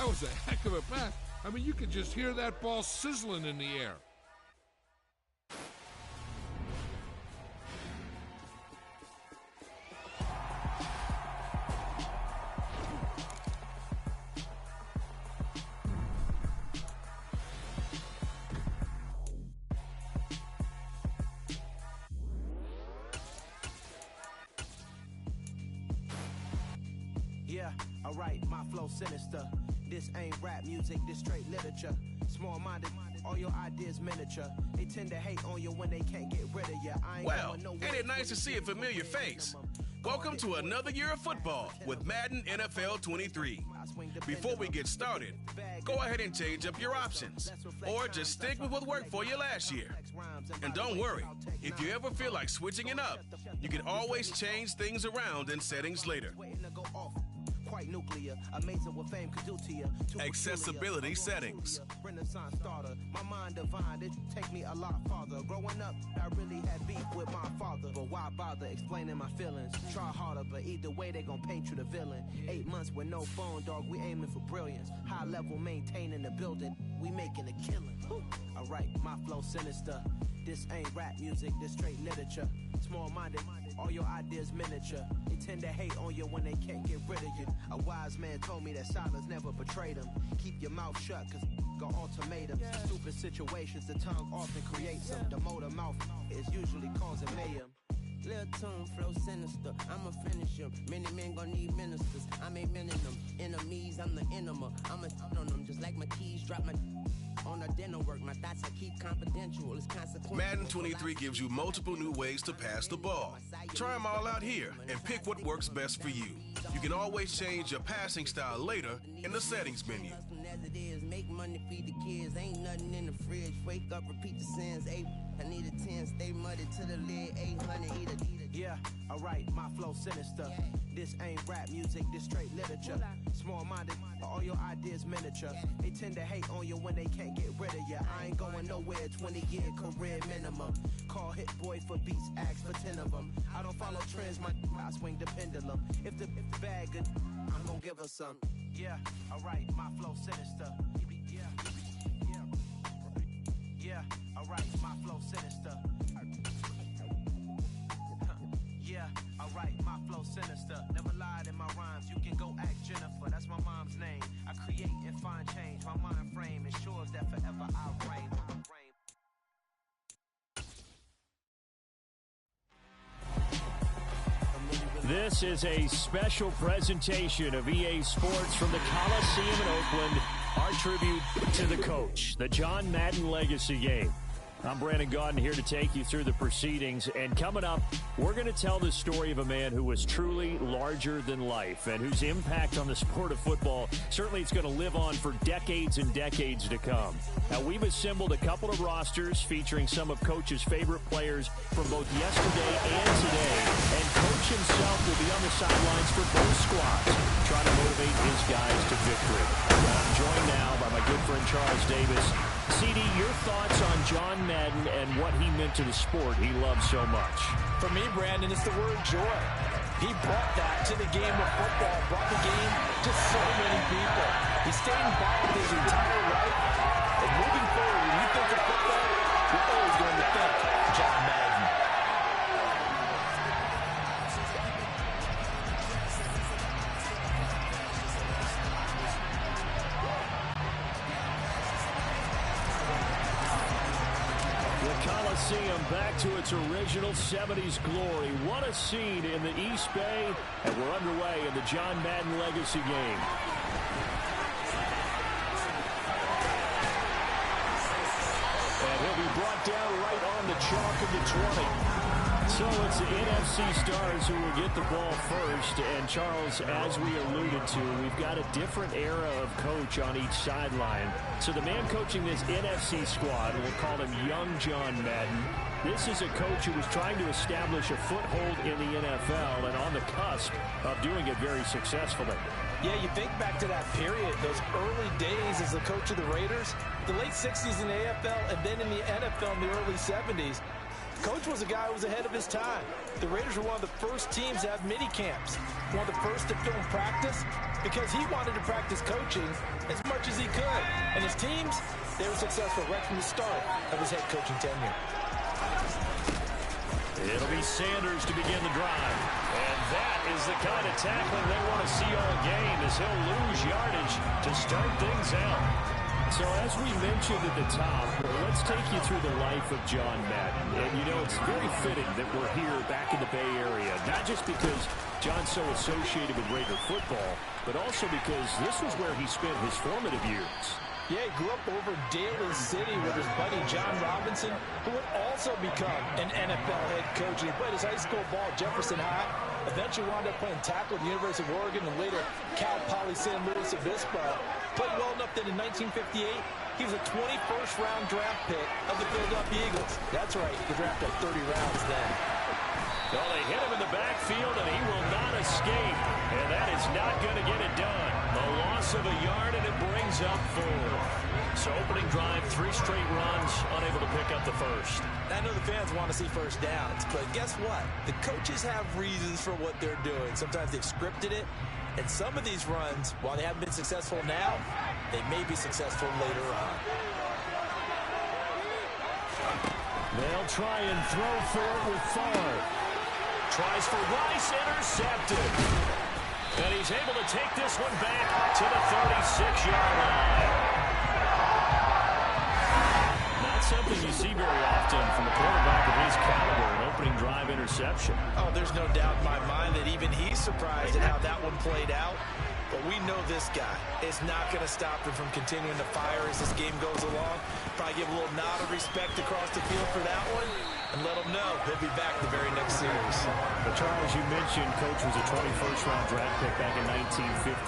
That was a heck of a pass. I mean, you could just hear that ball sizzling in the air. Yeah, alright, my flow sinister. This ain't rap music, this straight literature. Small-minded, all your ideas miniature. They tend to hate on you when they can't get rid of you. Well, ain't it nice to see a familiar face? Welcome to another year of football with Madden NFL 23. Before we get started, go ahead and change up your options, or just stick with what worked for you last year. And don't worry, if you ever feel like switching it up, you can always change things around in settings later. Quite nuclear, amazing what fame could do to you. Accessibility settings. Renaissance starter, my mind divine, it take me a lot farther. Growing up, I really had beef with my father, but why bother explaining my feelings? Try harder, but either way they gon' paint you the villain. 8 months with no phone, dog, we aiming for brilliance. High level maintaining the building, we making a killing. Alright, my flow sinister. This ain't rap music, this straight literature. Small-minded, all your ideas miniature. They tend to hate on you when they can't get rid of you. A wise man told me that silence never betrayed him. Keep your mouth shut, cause got ultimatums. Stupid situations, the tongue often creates them. The motor mouth is usually causing mayhem. Lil' tune, flow sinister, I'ma finish him. Many men gon' need ministers, I ain't mending them. Enemies, I'm the enema, I'ma on them. Just like my keys, drop my on the dinner work. My thoughts I keep confidential, it's consequential. Madden 23 gives you multiple new ways to pass the ball. Try them all out here and pick what works best for you. You can always change your passing style later in the settings menu. As it is, make money, feed the kids. Ain't nothing in the fridge. Wake up, repeat the sins. I need a 10, stay muddy to the lid. 800, eat a. Yeah, alright, my flow sinister. This ain't rap music, this straight literature. Small-minded, all your ideas miniature. They tend to hate on you when they can't get rid of you. I ain't going nowhere, 20-year career minimum. Call Hit Boy for beats, ask for 10 of them. I don't follow trends, I swing the pendulum. If the bag good, I'm gonna give her some. Yeah, alright, my flow sinister. Yeah, alright, my flow sinister. Yeah, alright, my flow sinister. Never lied in my rhymes, you can go ask Jennifer, that's my mom's name. I create and find change, my mind frame ensures that forever I reign. This is a special presentation of EA Sports from the Coliseum in Oakland. Our tribute to the coach, the John Madden Legacy Game. I'm Brandon Gaudin here to take you through the proceedings. And coming up, we're going to tell the story of a man who was truly larger than life and whose impact on the sport of football, certainly it's going to live on for decades and decades to come. Now, we've assembled a couple of rosters featuring some of Coach's favorite players from both yesterday and today. And Coach himself will be on the sidelines for both squads, trying to motivate his guys to victory. And I'm joined now by my good friend Charles Davis. CD, your thoughts on John Madden and what he meant to the sport he loves so much? For me, Brandon, it's the word joy. He brought that to the game of football, brought the game to so many people. He stayed involved his entire life. And moving forward, when you think of football, you're always going to think John Madden. Coliseum back to its original 70s glory. What a scene in the East Bay, and we're underway in the John Madden Legacy Game. And he'll be brought down right on the chalk of the 20. So it's the NFC stars who will get the ball first. And Charles, as we alluded to, we've got a different era of coach on each sideline. So the man coaching this NFC squad, we'll call him Young John Madden. This is a coach who was trying to establish a foothold in the NFL and on the cusp of doing it very successfully. Yeah, you think back to that period, those early days as the coach of the Raiders, the late 60s in the AFL and then in the NFL in the early 70s. Coach was a guy who was ahead of his time. The Raiders were one of the first teams to have mini camps, one of the first to film practice, because he wanted to practice coaching as much as he could. And his teams, they were successful right from the start of his head coaching tenure. It'll be Sanders to begin the drive. And that is the kind of tackling they want to see all game, as he'll lose yardage to start things out. So as we mentioned at the top, let's take you through the life of John Madden. And, you know, it's very fitting that we're here back in the Bay Area, not just because John's so associated with Raider football, but also because this was where he spent his formative years. Yeah, he grew up over in Daly City with his buddy John Robinson, who would also become an NFL head coach. He played his high school ball at Jefferson High, eventually wound up playing tackle at the University of Oregon, and later Cal Poly San Luis Obispo. Played well enough that in 1958, he was a 21st round draft pick of the Philadelphia Eagles. That's right, the draft had 30 rounds then. Well, they hit him in the backfield, and he will not escape. And that is not going to get it done. The loss of a yard, and it brings up 4. So opening drive, 3 straight runs, unable to pick up the first. I know the fans want to see first downs, but guess what? The coaches have reasons for what they're doing. Sometimes they've scripted it, and some of these runs, while they haven't been successful now, they may be successful later on. They'll try and throw for it with Favre. Tries for Rice, intercepted. And he's able to take this one back to the 36-yard line. Not something you see very often from a quarterback of his caliber, an opening drive interception. Oh, there's no doubt in my mind that even he's surprised at how that one played out. But we know this guy is not going to stop him from continuing to fire as this game goes along. Probably give a little nod of respect across the field for that one, and let him know he'll be back the very next series. But Charles, you mentioned Coach was a 21st round draft pick back in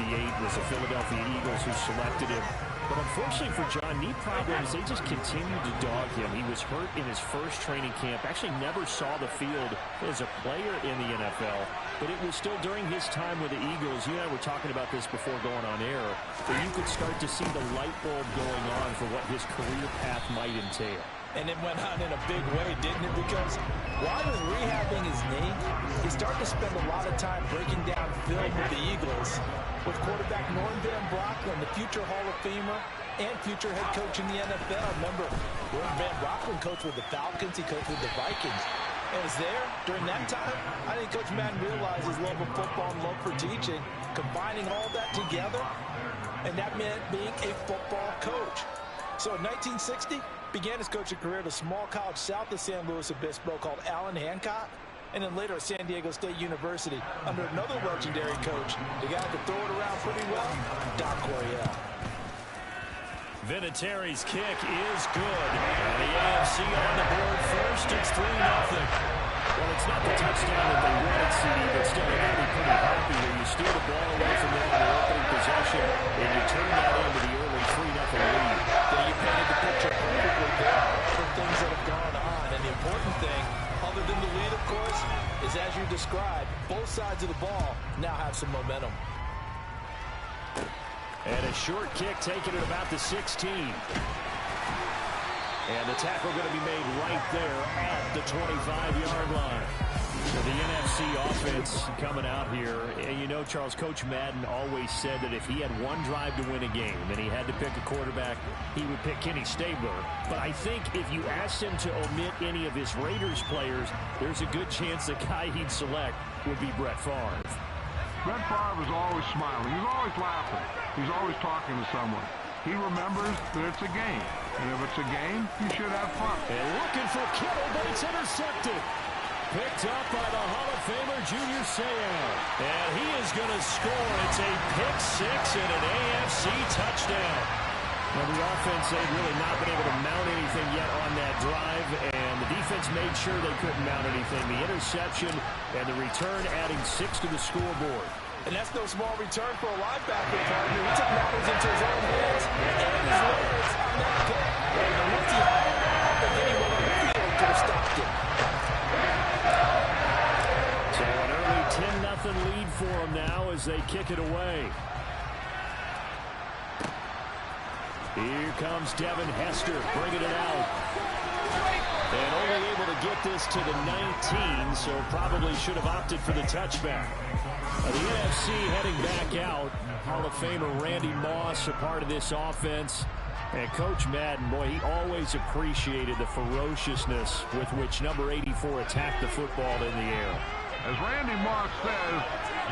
1958. It was the Philadelphia Eagles who selected him. But unfortunately for John, knee problems, they just continued to dog him. He was hurt in his first training camp, actually never saw the field as a player in the NFL. But it was still during his time with the Eagles, you and I were talking about this before going on air, that you could start to see the light bulb going on for what his career path might entail. And it went on in a big way, didn't it? Because while he was rehabbing his knee, he started to spend a lot of time breaking down film with the Eagles, with quarterback Norm Van Brocklin, the future Hall of Famer and future head coach in the NFL. Remember, Norm Van Brocklin coached with the Falcons, he coached with the Vikings. And was there during that time. I think Coach Madden realized his love of football and love for teaching, combining all that together, and that meant being a football coach. So in 1960, began his coaching career at a small college south of San Luis Obispo called Allen Hancock, and then later at San Diego State University under another legendary coach, the guy who could throw it around pretty well, Doc Coryell. Vinatieri's kick is good. And the AFC on the board first. It's 3-0. Well, it's not the touchdown that they wanted, CD, but still, they're going to be pretty happy here. You steal the ball away from them in the opening possession, and you turn that into the early 3-0 lead. Yeah, you painted the picture perfectly there for things that have gone on. And the important thing, other than the lead, of course, is as you described, both sides of the ball now have some momentum. And a short kick taken at about the 16. And the tackle going to be made right there at the 25-yard line. So the NFC offense coming out here. And you know, Charles, Coach Madden always said that if he had one drive to win a game and he had to pick a quarterback, he would pick Kenny Stabler. But I think if you asked him to omit any of his Raiders players, there's a good chance the guy he'd select would be Brett Favre. Brett Favre is always smiling. He's always laughing. He's always talking to someone. He remembers that it's a game. And if it's a game, you should have fun. And looking for Kittle, but it's intercepted. Picked up by the Hall of Famer, Junior Seau. And he is going to score. It's a pick-6 and an AFC touchdown. Well, the offense, they've really not been able to mount anything yet on that drive, and the defense made sure they couldn't mount anything. The interception and the return adding 6 to the scoreboard. And that's no small return for a linebacker partner. He took matters into his own hands and his legs on that kick. And once he had it, but then he went on the field could have stopped it. So an early 10-0 lead for them now as they kick it away. Here comes Devin Hester bringing it out. And only able to get this to the 19, so probably should have opted for the touchback. The NFC heading back out. Hall of Famer Randy Moss a part of this offense. And Coach Madden, boy, he always appreciated the ferociousness with which number 84 attacked the football in the air. As Randy Moss says,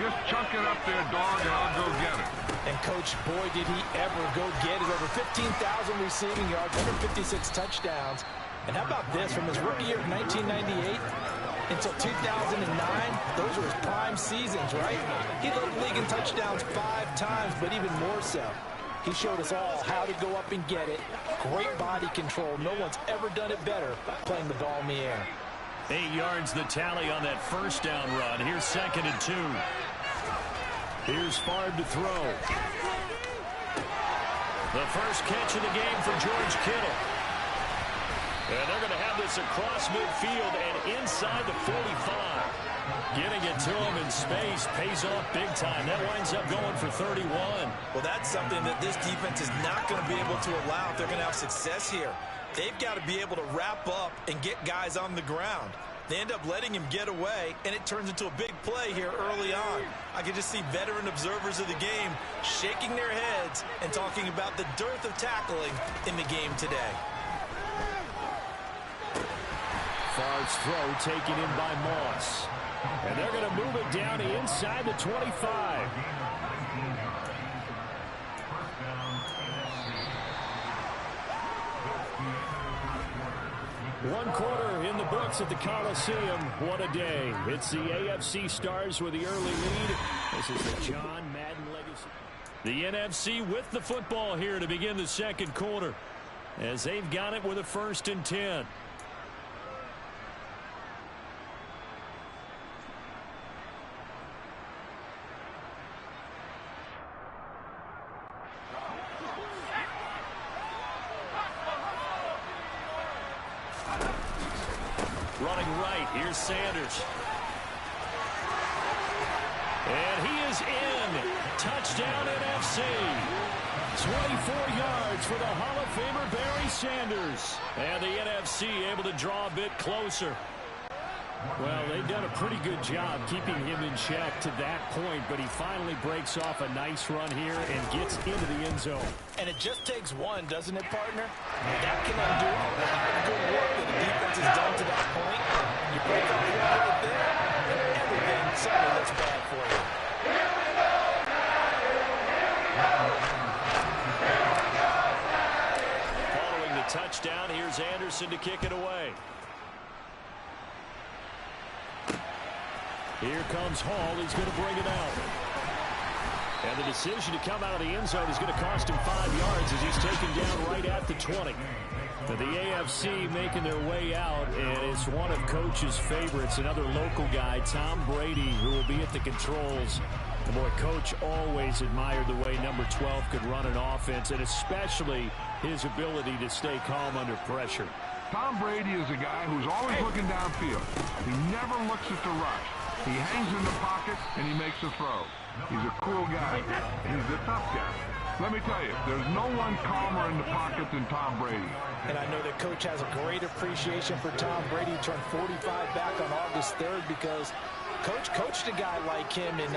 just chunk it up there, dog, and I'll go get it. And, Coach, boy, did he ever go get it. Over 15,000 receiving yards, 156 touchdowns. And how about this? From his rookie year of 1998 until 2009, those were his prime seasons, right? He led the league in touchdowns 5 times, but even more so, he showed us all how to go up and get it. Great body control. No one's ever done it better playing the ball in the air. 8 yards the tally on that first down run. Here's 2nd and 2. Here's Favre to throw. The first catch of the game for George Kittle. And they're going to have this across midfield and inside the 45. Getting it to him in space pays off big time. That winds up going for 31. Well, that's something that this defense is not going to be able to allow if they're going to have success here. They've got to be able to wrap up and get guys on the ground. They end up letting him get away, and it turns into a big play here early on. I can just see veteran observers of the game shaking their heads and talking about the dearth of tackling in the game today. Favre's throw taken in by Moss. And they're going to move it down inside the 25. One quarter in the books at the Coliseum. What a day. It's the AFC Stars with the early lead. This is the John Madden legacy. The NFC with the football here to begin the second quarter, as they've got it with a 1st and 10. Running right, here's Sanders. And he is in. Touchdown NFC. 24 yards for the Hall of Famer Barry Sanders. And the NFC able to draw a bit closer. Well, they've done a pretty good job keeping him in check to that point, but he finally breaks off a nice run here and gets into the end zone. And it just takes one, doesn't it, partner? That can undo a lot of good work that the defense has done to that point. You break up one right there, and everything suddenly looks bad for you. Following the touchdown, here's Anderson to kick it away. Here comes Hall. He's going to bring it out. And the decision to come out of the end zone is going to cost him 5 yards as he's taken down right at the 20. But the AFC making their way out, and it's one of Coach's favorites, another local guy, Tom Brady, who will be at the controls. And boy, Coach always admired the way number 12 could run an offense, and especially his ability to stay calm under pressure. Tom Brady is a guy who's always looking downfield. He never looks at the rush. He hangs in the pocket, and he makes a throw. He's a cool guy. He's a tough guy. Let me tell you, there's no one calmer in the pocket than Tom Brady. And I know that Coach has a great appreciation for Tom Brady. He turned 45 back on August 3rd because Coach coached a guy like him in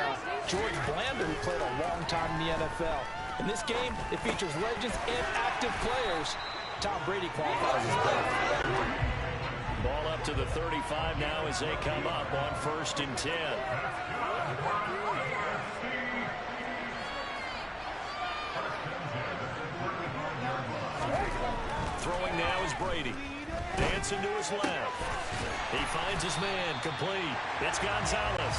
George Blanda, who played a long time in the NFL. In this game, it features legends and active players. Tom Brady qualifies as well. Ball up to the 35 now as they come up on 1st and 10. Throwing now is Brady. Dancing to his left. He finds his man complete. It's Gonzalez.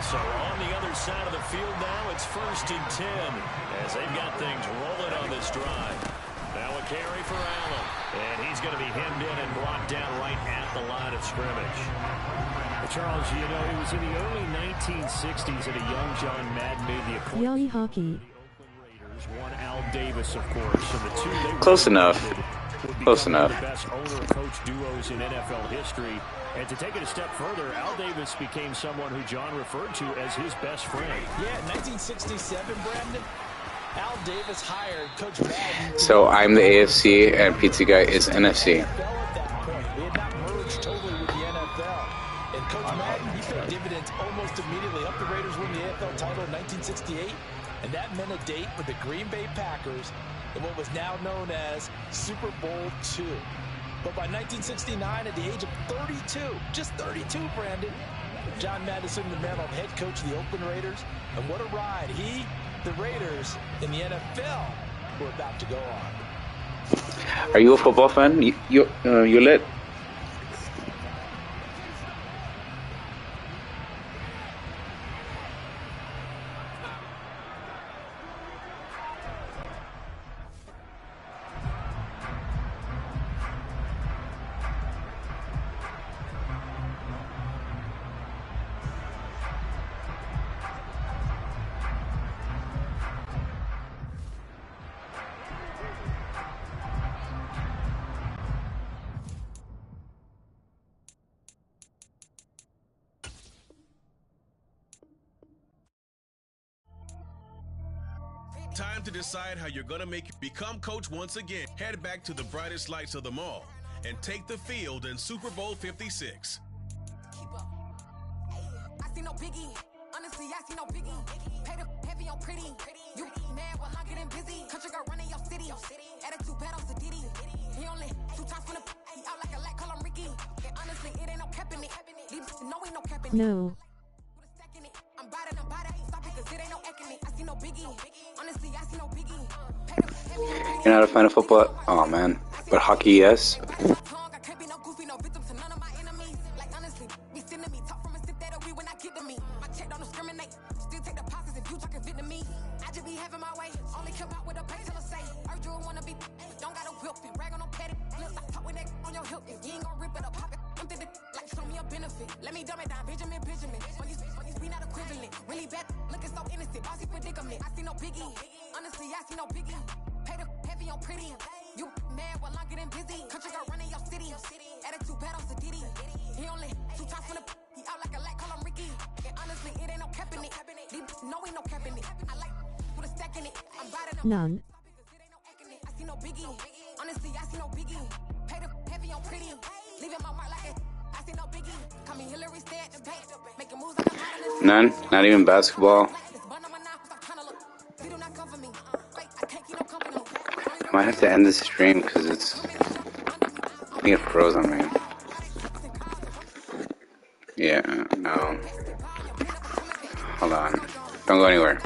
So on the other side of the field now, it's 1st and 10 as they've got things rolling on this drive. Now a carry for Allen. And he's going to be hemmed in and blocked down right at the line of scrimmage. Charles, you know, it was in the early 1960s that a young John Madden made the acquaintance. Yali hockey. One Al Davis, of course, and the two they Close enough. Close enough. The best owner-coach duos in NFL history. And to take it a step further, Al Davis became someone who John referred to as his best friend. Yeah, 1967, Brandon. Al Davis hired Coach Madden. So I'm the AFC and Pizza Guy is NFC. At that point. They had not merged totally with the NFL. And Coach Madden, he paid dividends almost immediately. Helped the Raiders win the AFL title in 1968, and that meant a date with the Green Bay Packers in what was now known as Super Bowl II. But by 1969, at the age of 32, just 32, Brandon, John Madden assumed the mantle of head coach of the Oakland Raiders. And what a ride he, the Raiders, and the NFL were about to go on. Are you a football fan? You lit? Time to decide how you're going to become coach once again. Head back to the brightest lights of them all and take the field in Super Bowl 56. I see no biggie. Honestly, I see no biggie. Pay the heavy on pretty. You mad while I'm getting busy. Country girl running your city. Attitude bad on Sadidi. He only 2 times from the he out like a light, call him Ricky. And honestly, it ain't no cap in it. No, ain't no cap in it. No. I'm biting, ain't stopping cause it ain't no eking it. I see no biggie. Honestly, I see no biggie. You're not a fan of football? Oh man. But hockey, yes. I can't be no goofy, no victim to none of my enemies. Like honestly, be sending me talk from a sip that we when I get to me. My check don't discriminate. Still take the pauses if you talking Vietnamese. I just be having my way. Only come out with a pay till I say. Urge you wanna be, but don't got a whip and rag on no petty. Look, I talk with that on your hip. If you ain't gon' rip it up, pop it. I'm thinking like show me a benefit. Let me dumb it down, Benjamin. On you we not equivalent. Really bad, looking so innocent. Bossy predicament. I see no biggie. Honestly, I see no biggie. Pay the heavy on pretty. You mad while I'm getting busy. Country girl running your city. Attitude bad on Sadidi. He only 2 times from the he out like a light, call him Ricky. And honestly, it ain't no cap in it. No, ain't no cap in it. I like put a stack in it. I'm biting them. None. I see no biggie. Honestly, I see no biggie. Pay the heavy on pretty. Leaving my mark like it. I see no biggie. Call me Hillary, stay at the bank. Making moves like a None? Not even basketball? I might have to end this stream because I think it froze on me. Yeah, no. Hold on. Don't go anywhere.